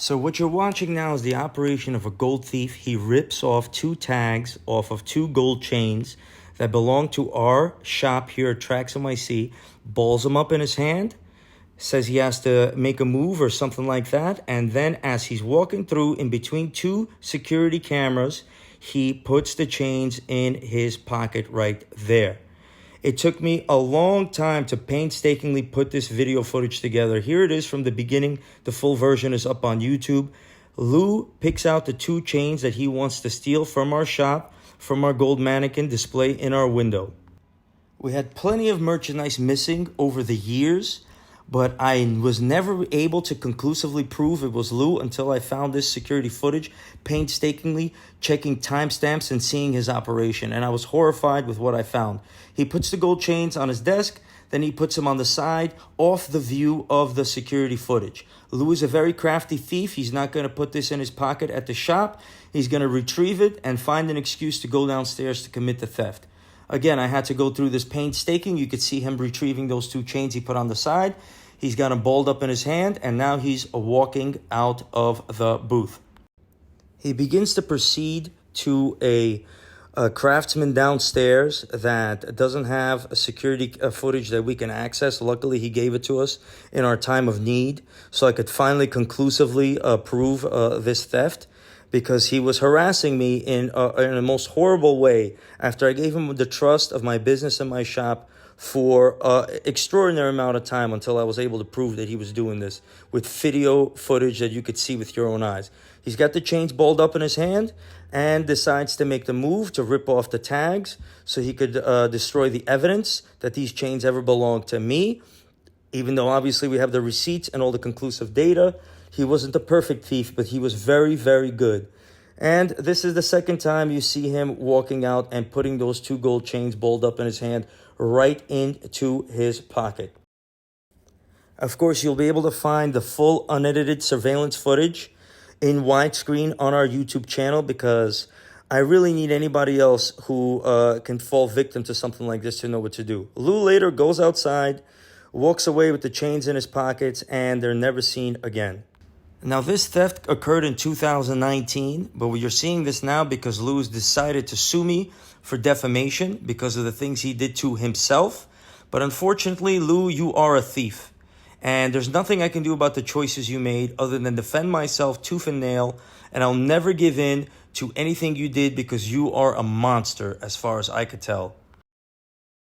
So what you're watching now is the operation of a gold thief. He rips off 2 tags off of 2 gold chains that belong to our shop here at TraxNYC, balls them up in his hand, says he has to make a move or something like that, and then as he's walking through in between 2 security cameras, he puts the chains in his pocket right there. It took me a long time to painstakingly put this video footage together. Here it is from the beginning. The full version is up on YouTube. Lou picks out the 2 chains that he wants to steal from our shop, from our gold mannequin display in our window. We had plenty of merchandise missing over the years, but I was never able to conclusively prove it was Lou until I found this security footage, painstakingly checking timestamps and seeing his operation. And I was horrified with what I found. He puts the gold chains on his desk, then he puts them on the side, off the view of the security footage. Lou is a very crafty thief. He's not going to put this in his pocket at the shop. He's going to retrieve it and find an excuse to go downstairs to commit the theft. Again, I had to go through this painstaking. You could see him retrieving those 2 chains he put on the side. He's got them balled up in his hand, and now he's walking out of the booth. He begins to proceed to a craftsman downstairs that doesn't have a security footage that we can access. Luckily, he gave it to us in our time of need, so I could finally conclusively prove this theft, because he was harassing me in a most horrible way after I gave him the trust of my business and my shop for extraordinary amount of time until I was able to prove that he was doing this with video footage that you could see with your own eyes. He's got the chains balled up in his hand and decides to make the move to rip off the tags so he could destroy the evidence that these chains ever belonged to me. Even though obviously we have the receipts and all the conclusive data, he wasn't the perfect thief, but he was very, very good. And this is the second time you see him walking out and putting those 2 gold chains balled up in his hand right into his pocket. Of course, you'll be able to find the full unedited surveillance footage in widescreen on our YouTube channel, because I really need anybody else who can fall victim to something like this to know what to do. Lou later goes outside, walks away with the chains in his pockets, and they're never seen again. Now, this theft occurred in 2019, but you're seeing this now because Lou's decided to sue me for defamation because of the things he did to himself. But unfortunately, Lou, you are a thief. And there's nothing I can do about the choices you made other than defend myself tooth and nail. And I'll never give in to anything you did because you are a monster as far as I could tell.